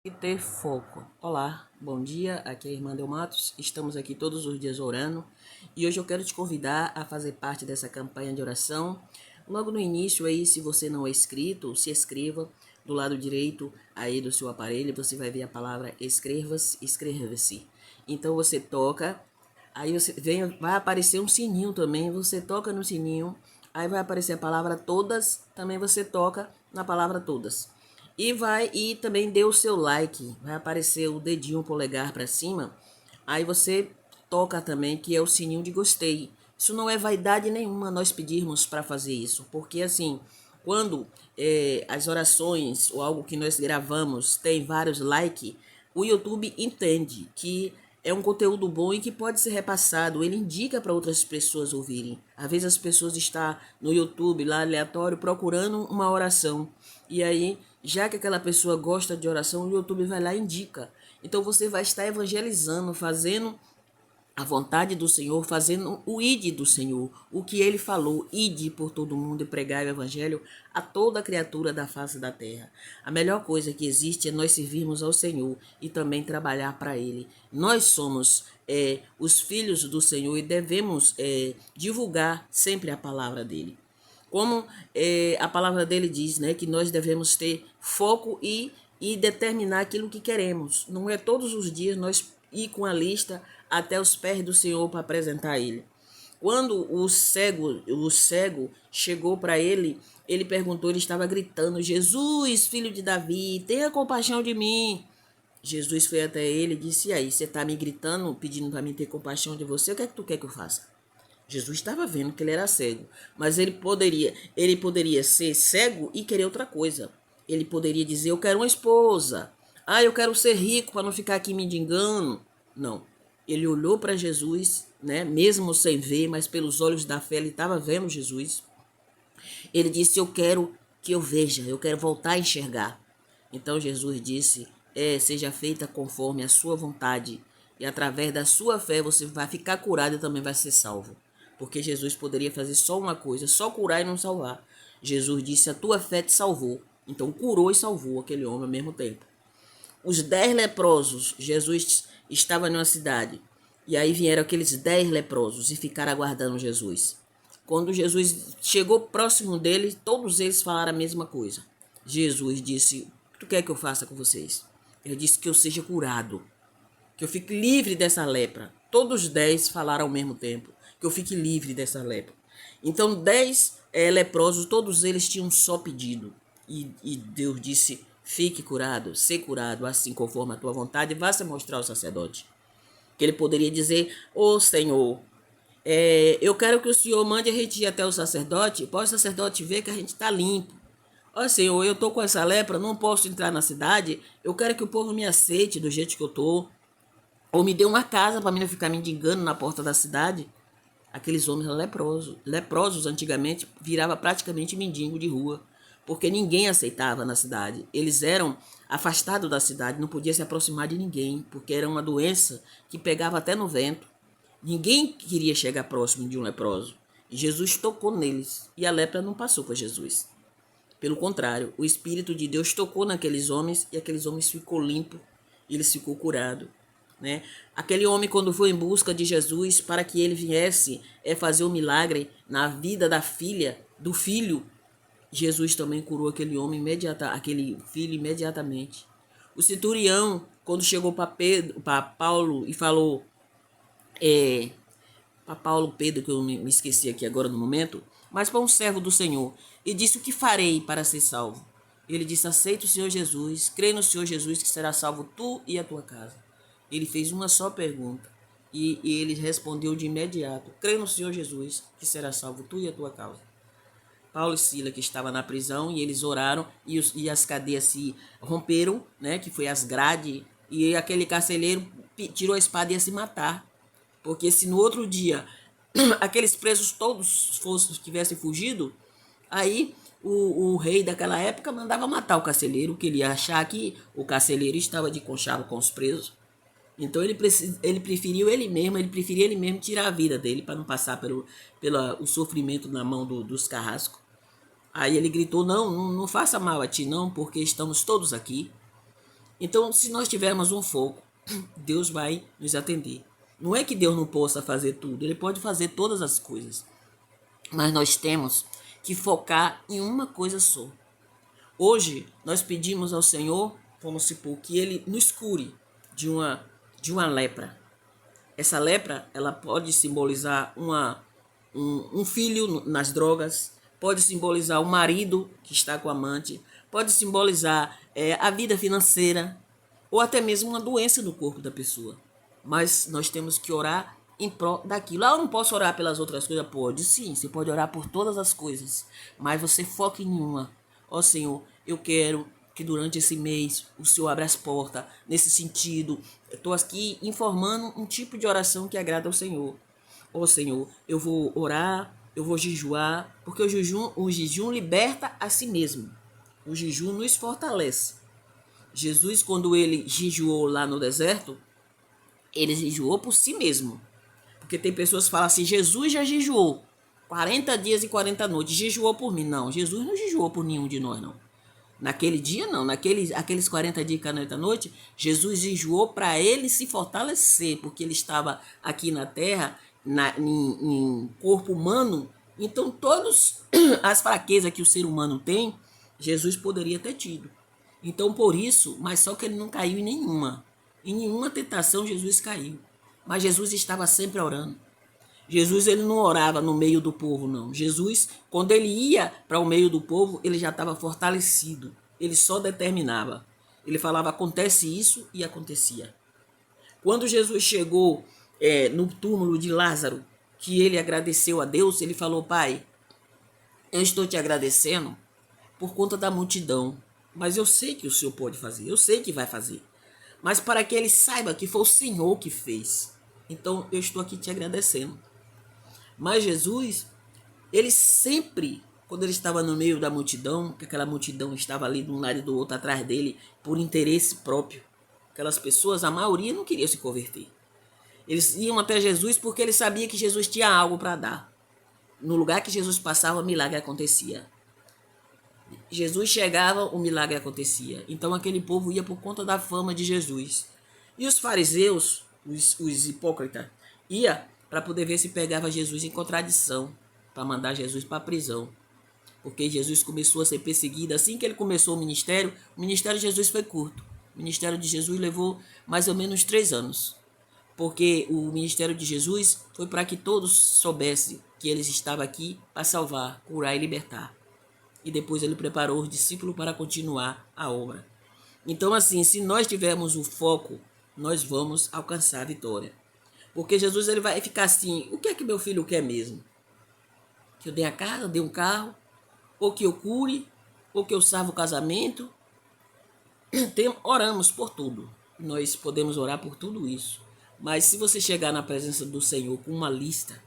E ter foco. Olá, bom dia, aqui é a irmã Del Matos, estamos aqui todos os dias orando e hoje eu quero te convidar a fazer parte dessa campanha de oração. Logo no início aí, se você não é inscrito, se inscreva. Do lado direito aí do seu aparelho você vai ver a palavra inscreva-se, inscreva-se. Então você toca, aí vai aparecer um sininho também, você toca no sininho, aí vai aparecer a palavra todas, também você toca na palavra todas. E também dê o seu like, vai aparecer o dedinho polegar para cima. Aí você toca também, que é o sininho de gostei. Isso não é vaidade nenhuma nós pedirmos para fazer isso, porque assim, quando as orações ou algo que nós gravamos tem vários likes, o YouTube entende que é um conteúdo bom e que pode ser repassado. Ele indica para outras pessoas ouvirem. Às vezes as pessoas estão no YouTube lá aleatório procurando uma oração. E aí, já que aquela pessoa gosta de oração, o YouTube vai lá e indica. Então você vai estar evangelizando, fazendo a vontade do Senhor, fazendo o ide do Senhor, o que ele falou, ide por todo mundo e pregar o evangelho a toda criatura da face da terra. A melhor coisa que existe é nós servirmos ao Senhor e também trabalhar para ele. Nós somos os filhos do Senhor e devemos divulgar sempre a palavra dele. Como a palavra dele diz, né, que nós devemos ter foco e determinar aquilo que queremos. Não é todos os dias nós ir com a lista até os pés do Senhor para apresentar ele. Quando o cego chegou para ele, ele perguntou, ele estava gritando, Jesus, filho de Davi, tenha compaixão de mim. Jesus foi até ele e disse, e aí, você está me gritando, pedindo para mim ter compaixão de você, o que é que tu quer que eu faça? Jesus estava vendo que ele era cego, mas ele poderia ser cego e querer outra coisa. Ele poderia dizer, eu quero uma esposa. Ah, eu quero ser rico para não ficar aqui mendigando. Não. Ele olhou para Jesus, né, mesmo sem ver, mas pelos olhos da fé ele estava vendo Jesus. Ele disse, eu quero que eu veja, eu quero voltar a enxergar. Então Jesus disse, seja feita conforme a sua vontade. E através da sua fé você vai ficar curado e também vai ser salvo. Porque Jesus poderia fazer só uma coisa, só curar e não salvar. Jesus disse, a tua fé te salvou. Então curou e salvou aquele homem ao mesmo tempo. Os 10 leprosos, Jesus estava numa cidade. E aí vieram aqueles 10 leprosos e ficaram aguardando Jesus. Quando Jesus chegou próximo deles, todos eles falaram a mesma coisa. Jesus disse, o que tu quer que eu faça com vocês? Ele disse que eu seja curado, que eu fique livre dessa lepra. Todos os 10 falaram ao mesmo tempo, que eu fique livre dessa lepra. Então 10 leprosos, todos eles tinham um só pedido. E Deus disse, fique curado, ser curado, assim conforme a tua vontade, vá se mostrar ao sacerdote. Que ele poderia dizer, ô Senhor, eu quero que o Senhor mande a gente ir até o sacerdote, para o sacerdote ver que a gente está limpo. Ó Senhor, eu estou com essa lepra, não posso entrar na cidade, eu quero que o povo me aceite do jeito que eu estou. Ou me dê uma casa para mim não ficar mendigando na porta da cidade. Aqueles homens eram leprosos. Leprosos antigamente virava praticamente mendigo de rua, porque ninguém aceitava na cidade. Eles eram afastados da cidade, não podia se aproximar de ninguém, porque era uma doença que pegava até no vento. Ninguém queria chegar próximo de um leproso. E Jesus tocou neles e a lepra não passou para Jesus. Pelo contrário, o Espírito de Deus tocou naqueles homens e aqueles homens ficou limpo e eles ficou curado. Né? Aquele homem, quando foi em busca de Jesus para que ele viesse fazer um milagre na vida da filha, do filho, Jesus também curou aquele filho imediatamente. O centurião, quando chegou para Paulo e falou, para Paulo Pedro, que eu me esqueci aqui agora no momento, mas para um servo do Senhor, e disse, o que farei para ser salvo? Ele disse, aceita o Senhor Jesus, crê no Senhor Jesus que será salvo tu e a tua casa. Ele fez uma só pergunta e ele respondeu de imediato, crê no Senhor Jesus que será salvo tu e a tua causa. Paulo e Sila, que estava na prisão, e eles oraram e as cadeias se romperam, né, que foi as grades, e aquele carcereiro tirou a espada e ia se matar. Porque se no outro dia aqueles presos todos tivessem fugido, aí o rei daquela época mandava matar o carcereiro, que ele ia achar que o carcereiro estava de conchavo com os presos. Então ele preferia ele mesmo tirar a vida dele para não passar pelo o sofrimento na mão dos carrascos. Aí ele gritou, não faça mal a ti não, porque estamos todos aqui. Então, se nós tivermos um foco, Deus vai nos atender. Não é que Deus não possa fazer tudo, Ele pode fazer todas as coisas. Mas nós temos que focar em uma coisa só. Hoje, nós pedimos ao Senhor, vamos supor, que Ele nos cure de uma lepra. Essa lepra, ela pode simbolizar um filho nas drogas, pode simbolizar um marido que está com a amante, pode simbolizar a vida financeira, ou até mesmo uma doença no corpo da pessoa. Mas nós temos que orar em prol daquilo. Eu não posso orar pelas outras coisas? Pode sim, você pode orar por todas as coisas, mas você foca em uma. Ó Senhor, eu quero que durante esse mês o Senhor abra as portas. Nesse sentido, eu estou aqui informando um tipo de oração que agrada ao Senhor. Ó Senhor, eu vou orar, eu vou jejuar, porque o jejum liberta a si mesmo. O jejum nos fortalece. Jesus, quando ele jejuou lá no deserto, ele jejuou por si mesmo. Porque tem pessoas que falam assim, Jesus já jejuou 40 dias e 40 noites, jejuou por mim. Não, Jesus não jejuou por nenhum de nós, não. Naquele dia, não. Aqueles 40 dias e 40 noites, Jesus jejuou para ele se fortalecer, porque ele estava aqui na terra, em corpo humano. Então, todas as fraquezas que o ser humano tem, Jesus poderia ter tido. Então, por isso, mas só que ele não caiu em nenhuma. Em nenhuma tentação, Jesus caiu. Mas Jesus estava sempre orando. Jesus ele não orava no meio do povo, não. Jesus, quando ele ia para o meio do povo, ele já estava fortalecido. Ele só determinava. Ele falava, acontece isso, e acontecia. Quando Jesus chegou no túmulo de Lázaro, que ele agradeceu a Deus, ele falou, Pai, eu estou te agradecendo por conta da multidão, mas eu sei que o Senhor pode fazer, eu sei que vai fazer. Mas para que ele saiba que foi o Senhor que fez. Então eu estou aqui te agradecendo. Mas Jesus, ele sempre, quando ele estava no meio da multidão, que aquela multidão estava ali de um lado e do outro atrás dele, por interesse próprio. Aquelas pessoas, a maioria não queria se converter. Eles iam até Jesus porque ele sabia que Jesus tinha algo para dar. No lugar que Jesus passava, o milagre acontecia. Jesus chegava, o milagre acontecia. Então aquele povo ia por conta da fama de Jesus. E os fariseus, os hipócritas, ia para poder ver se pegava Jesus em contradição, para mandar Jesus para a prisão. Porque Jesus começou a ser perseguido. Assim que ele começou o ministério de Jesus foi curto. O ministério de Jesus levou mais ou menos 3 anos. Porque o ministério de Jesus foi para que todos soubessem que ele estava aqui para salvar, curar e libertar. E depois ele preparou os discípulos para continuar a obra. Então, assim, se nós tivermos o foco, nós vamos alcançar a vitória. Porque Jesus ele vai ficar assim, o que é que meu filho quer mesmo? Que eu dê a casa, dê um carro, ou que eu cure, ou que eu salve o casamento. Oramos por tudo. Nós podemos orar por tudo isso. Mas se você chegar na presença do Senhor com uma lista,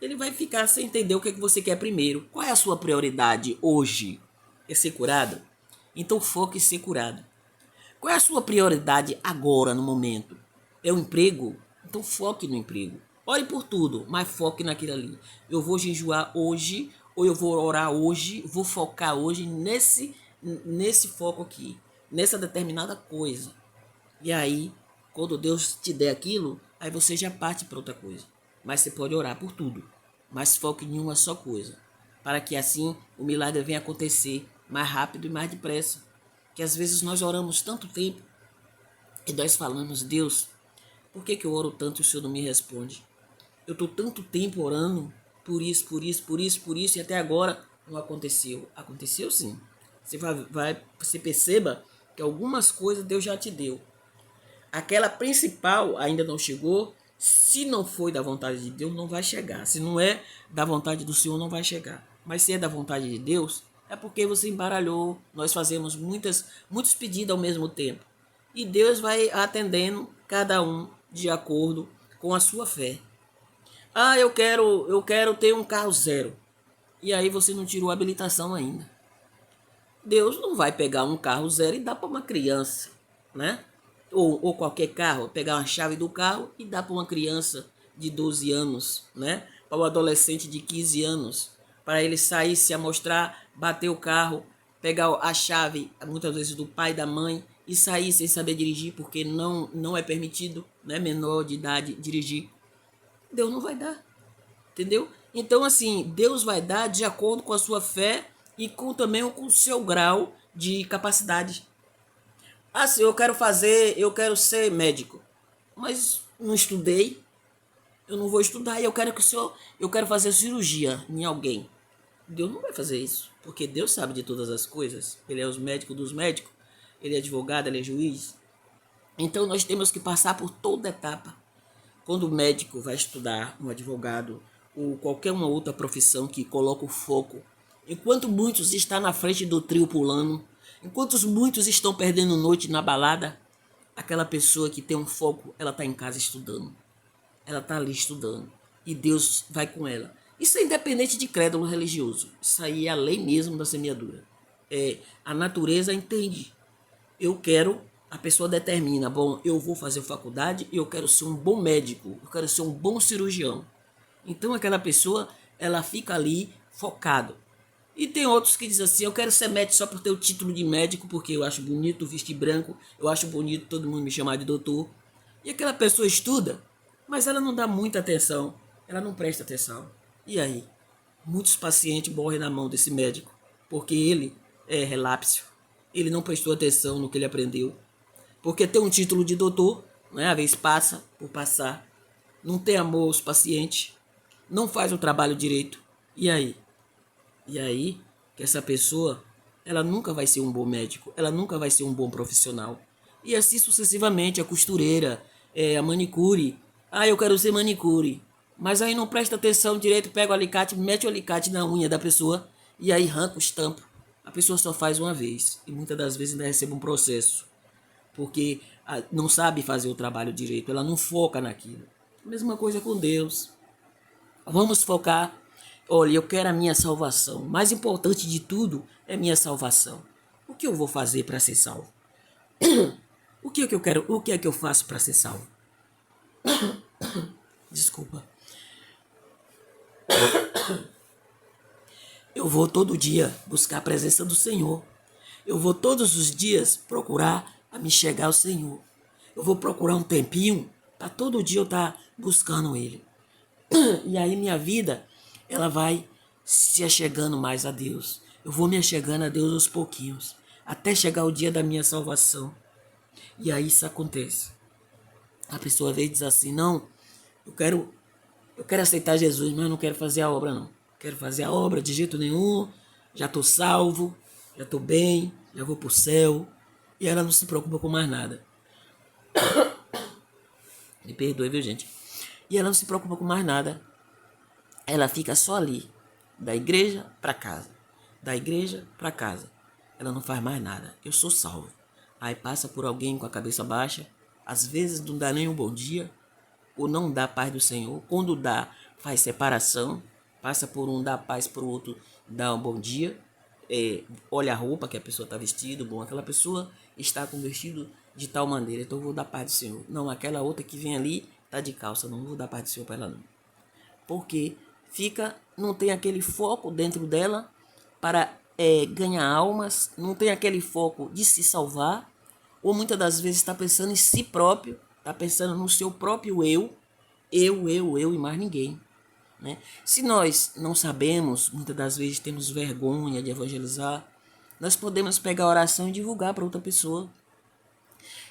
ele vai ficar sem entender o que é que você quer primeiro. Qual é a sua prioridade hoje? É ser curado? Então foque em ser curado. Qual é a sua prioridade agora, no momento? É o emprego? Então foque no emprego. Ore por tudo, mas foque naquilo ali. Eu vou jejuar hoje, ou eu vou orar hoje, vou focar hoje nesse foco aqui, nessa determinada coisa. E aí, quando Deus te der aquilo, aí você já parte para outra coisa. Mas você pode orar por tudo, mas foque em uma só coisa, para que assim o milagre venha acontecer mais rápido e mais depressa. Que às vezes nós oramos tanto tempo e nós falamos, Deus, por que eu oro tanto e o Senhor não me responde? Eu estou tanto tempo orando por isso, e até agora não aconteceu. Aconteceu sim. Você perceba que algumas coisas Deus já te deu. Aquela principal ainda não chegou. Se não foi da vontade de Deus, não vai chegar. Se não é da vontade do Senhor, não vai chegar. Mas se é da vontade de Deus, é porque você embaralhou. Nós fazemos muitos pedidos ao mesmo tempo. E Deus vai atendendo cada um de acordo com a sua fé. Ah, eu quero ter um carro zero. E aí você não tirou a habilitação ainda. Deus não vai pegar um carro zero e dar para uma criança, né? Ou qualquer carro, pegar uma chave do carro e dar para uma criança de 12 anos, né? Para um adolescente de 15 anos, para ele sair, se amostrar, bater o carro, pegar a chave, muitas vezes do pai e da mãe, e sair sem saber dirigir, porque não é permitido, né, menor de idade dirigir, Deus não vai dar, entendeu? Então, assim, Deus vai dar de acordo com a sua fé e também com o seu grau de capacidade. Assim, eu quero ser médico, mas não estudei, eu não vou estudar e eu quero fazer cirurgia em alguém. Deus não vai fazer isso, porque Deus sabe de todas as coisas. Ele é os médicos dos médicos, ele é advogado, ele é juiz. Então nós temos que passar por toda etapa. Quando o médico vai estudar, um advogado ou qualquer uma outra profissão que coloca o foco, enquanto muitos estão na frente do trio pulando, enquanto muitos estão perdendo noite na balada, aquela pessoa que tem um foco, ela está em casa estudando. Ela está ali estudando. E Deus vai com ela. Isso é independente de crédulo religioso. Isso aí é a lei mesmo da semeadura. A natureza entende. Eu quero, a pessoa determina, bom, eu vou fazer faculdade e eu quero ser um bom médico, eu quero ser um bom cirurgião. Então aquela pessoa, ela fica ali focado. E tem outros que dizem assim, eu quero ser médico só por ter o título de médico, porque eu acho bonito vestir branco, eu acho bonito todo mundo me chamar de doutor. E aquela pessoa estuda, mas ela não dá muita atenção, ela não presta atenção. E aí? Muitos pacientes morrem na mão desse médico, porque ele é relapso, ele não prestou atenção no que ele aprendeu. Porque tem um título de doutor, né? A vez passa por passar, não tem amor aos pacientes, não faz o trabalho direito. E aí? E aí que essa pessoa, ela nunca vai ser um bom médico, ela nunca vai ser um bom profissional. E assim sucessivamente, a costureira, a manicure. Ah, eu quero ser manicure. Mas aí não presta atenção direito, pega o alicate, mete o alicate na unha da pessoa e aí arranca o estampo. A pessoa só faz uma vez e muitas das vezes ainda recebe um processo. Porque não sabe fazer o trabalho direito, ela não foca naquilo. Mesma coisa com Deus. Vamos focar. Olha, eu quero a minha salvação. O mais importante de tudo é minha salvação. O que eu vou fazer para ser salvo? O que é que eu quero? O que é que eu faço para ser salvo? Desculpa. Eu vou todo dia buscar a presença do Senhor. Eu vou todos os dias procurar a me chegar ao Senhor. Eu vou procurar um tempinho para todo dia eu estar buscando Ele. E aí minha vida, ela vai se achegando mais a Deus. Eu vou me achegando a Deus aos pouquinhos, até chegar o dia da minha salvação. E aí isso acontece. A pessoa vem e diz assim, não, eu quero aceitar Jesus, mas eu não quero fazer a obra não. Quero fazer a obra de jeito nenhum, já estou salvo, já estou bem, já vou para o céu. E ela não se preocupa com mais nada. Me perdoe, viu, gente? E ela não se preocupa com mais nada. Ela fica só ali, da igreja para casa, da igreja para casa. Ela não faz mais nada. Eu sou salvo. Aí passa por alguém com a cabeça baixa, às vezes não dá nem um bom dia, ou não dá paz do Senhor. Quando dá, faz separação, passa por um, dá paz para o outro, dá um bom dia. Olha a roupa que a pessoa está vestida, bom, aquela pessoa está com vestido de tal maneira, então eu vou dar paz do Senhor. Não, aquela outra que vem ali está de calça, não vou dar paz do Senhor para ela não. Porque não tem aquele foco dentro dela para ganhar almas, não tem aquele foco de se salvar, ou muitas das vezes está pensando em si próprio, está pensando no seu próprio eu e mais ninguém. Né? Se nós não sabemos, muitas das vezes temos vergonha de evangelizar, nós podemos pegar a oração e divulgar para outra pessoa.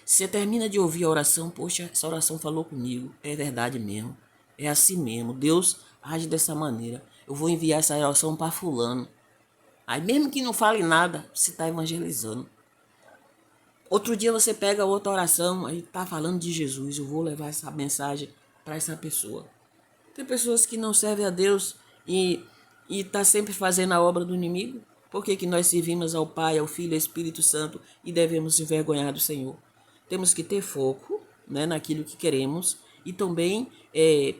Você termina de ouvir a oração, poxa, essa oração falou comigo, é verdade mesmo, é assim mesmo, Deus age dessa maneira, eu vou enviar essa oração para fulano. Aí mesmo que não fale nada, você está evangelizando. Outro dia você pega outra oração, aí está falando de Jesus, eu vou levar essa mensagem para essa pessoa. Tem pessoas que não servem a Deus e tá sempre fazendo a obra do inimigo. Por que nós servimos ao Pai, ao Filho e ao Espírito Santo e devemos envergonhar do Senhor? Temos que ter foco, né, naquilo que queremos e também,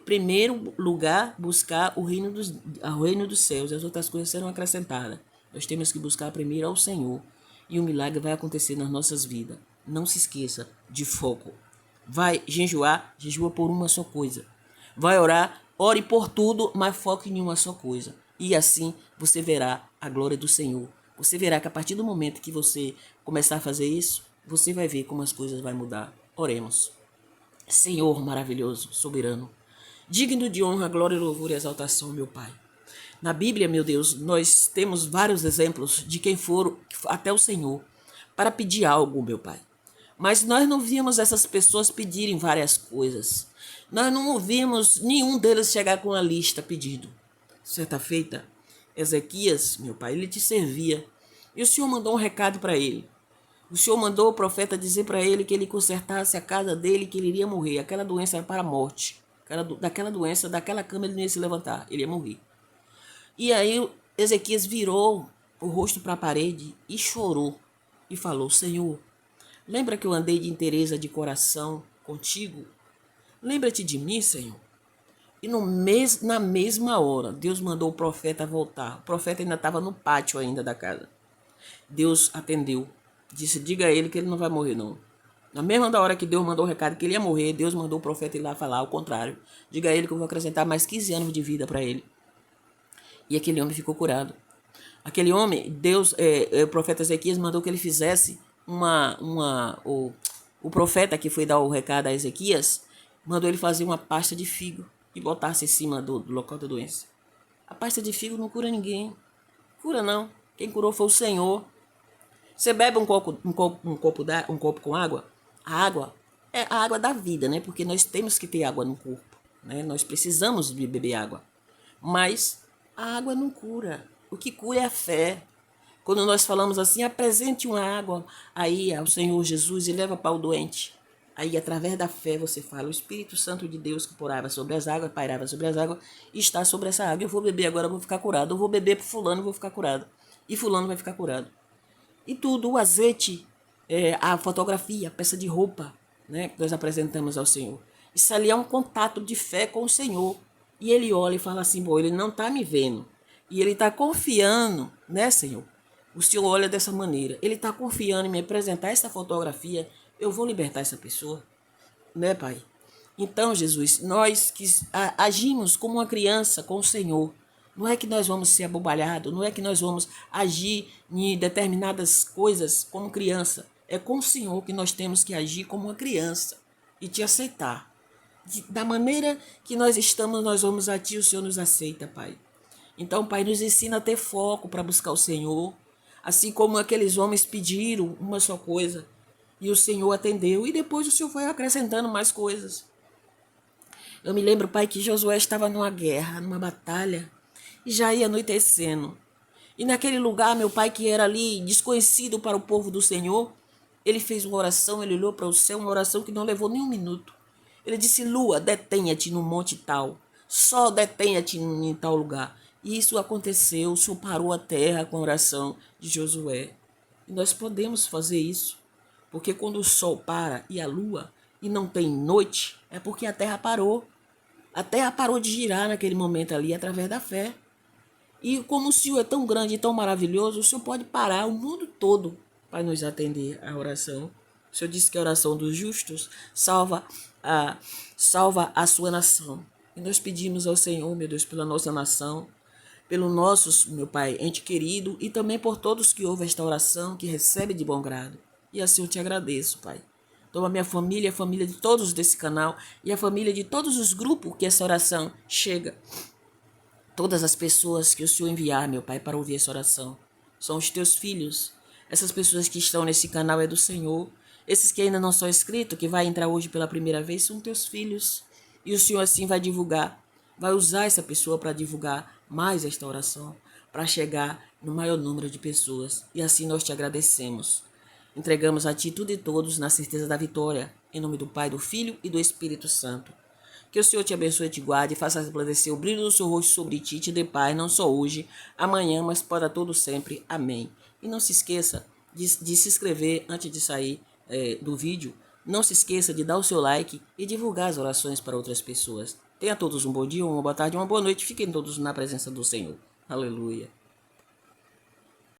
primeiro lugar, buscar o reino dos céus. As outras coisas serão acrescentadas. Nós temos que buscar primeiro ao Senhor e o milagre vai acontecer nas nossas vidas. Não se esqueça de foco. Vai jejuar, jejua por uma só coisa. Vai orar, ore por tudo, mas foque em uma só coisa. E assim você verá a glória do Senhor. Você verá que a partir do momento que você começar a fazer isso, você vai ver como as coisas vão mudar. Oremos. Senhor maravilhoso, soberano, digno de honra, glória, louvor e exaltação, meu Pai. Na Bíblia, meu Deus, nós temos vários exemplos de quem foram até o Senhor para pedir algo, meu Pai. Mas nós não vimos essas pessoas pedirem várias coisas. Nós não ouvimos nenhum deles chegar com uma lista pedindo. Certa feita, Ezequias, meu pai, ele te servia. E o Senhor mandou um recado para ele. O Senhor mandou o profeta dizer para ele que ele consertasse a casa dele, que ele iria morrer. Aquela doença era para a morte. Daquela doença, daquela cama ele não ia se levantar, ele ia morrer. E aí Ezequias virou o rosto para a parede e chorou. E falou: Senhor, lembra que eu andei de inteireza de coração contigo? Lembra-te de mim, Senhor. E na mesma hora, Deus mandou o profeta voltar. O profeta ainda estava no pátio ainda da casa. Deus atendeu. Disse, diga a ele que ele não vai morrer, não. Na mesma hora que Deus mandou o recado que ele ia morrer, Deus mandou o profeta ir lá falar ao contrário. Diga a ele que eu vou acrescentar mais 15 anos de vida para ele. E aquele homem ficou curado. Aquele homem, o profeta Ezequias mandou que ele fizesse o profeta que foi dar o recado a Ezequias, mandou ele fazer uma pasta de figo e botasse em cima do local da doença. A pasta de figo não cura ninguém. Cura não. Quem curou foi o Senhor. Você bebe um copo com água. A água é a água da vida, né? Porque nós temos que ter água no corpo, né? Nós precisamos de beber água. Mas a água não cura. O que cura é a fé. Quando nós falamos assim, apresente uma água aí ao Senhor Jesus e leva para o doente. Aí, através da fé, você fala, o Espírito Santo de Deus que pairava sobre as águas, está sobre essa água. Eu vou beber agora, eu vou ficar curado. Eu vou beber para fulano, eu vou ficar curado. E fulano vai ficar curado. E tudo, o azeite, a fotografia, a peça de roupa, né, que nós apresentamos ao Senhor. Isso ali é um contato de fé com o Senhor. E ele olha e fala assim, bom, ele não está me vendo. E ele está confiando, né, Senhor? O Senhor olha dessa maneira. Ele está confiando em me apresentar essa fotografia. Eu vou libertar essa pessoa, né, Pai? Então, Jesus, nós que agimos como uma criança com o Senhor. Não é que nós vamos ser abobalhados, não é que nós vamos agir em determinadas coisas como criança. É com o Senhor que nós temos que agir como uma criança e te aceitar. Da maneira que nós estamos, nós vamos a Ti, o Senhor nos aceita, Pai. Então, Pai, nos ensina a ter foco para buscar o Senhor. Assim como aqueles homens pediram uma só coisa. E o Senhor atendeu. E depois o Senhor foi acrescentando mais coisas. Eu me lembro, Pai, que Josué estava numa guerra, numa batalha. E já ia anoitecendo. E naquele lugar, meu Pai, que era ali desconhecido para o povo do Senhor, ele fez uma oração, ele olhou para o céu, uma oração que não levou nem um minuto. Ele disse, Lua, detenha-te no monte tal. Sol, detenha-te em tal lugar. E isso aconteceu, o Senhor parou a terra com a oração de Josué. E nós podemos fazer isso. Porque quando o sol para e a lua e não tem noite, é porque a terra parou. A terra parou de girar naquele momento ali através da fé. E como o Senhor é tão grande e tão maravilhoso, o Senhor pode parar o mundo todo para nos atender a oração. O Senhor disse que a oração dos justos salva a sua nação. E nós pedimos ao Senhor, meu Deus, pela nossa nação, pelo nosso, meu Pai, ente querido, e também por todos que ouvem esta oração, que recebem de bom grado. E assim eu te agradeço, Pai. Toma minha família, a família de todos desse canal e a família de todos os grupos que essa oração chega. Todas as pessoas que o Senhor enviar, meu Pai, para ouvir essa oração, são os teus filhos. Essas pessoas que estão nesse canal é do Senhor. Esses que ainda não são inscritos, que vai entrar hoje pela primeira vez, são teus filhos. E o Senhor assim vai divulgar, vai usar essa pessoa para divulgar mais esta oração, para chegar no maior número de pessoas. E assim nós te agradecemos. Entregamos a Ti tudo e todos na certeza da vitória. Em nome do Pai, do Filho e do Espírito Santo. Que o Senhor te abençoe e te guarde, faça resplandecer o brilho do seu rosto sobre ti, te dê paz, não só hoje, amanhã, mas para todo sempre. Amém. E não se esqueça de se inscrever antes de sair do vídeo. Não se esqueça de dar o seu like e divulgar as orações para outras pessoas. Tenha todos um bom dia, uma boa tarde, uma boa noite. Fiquem todos na presença do Senhor. Aleluia.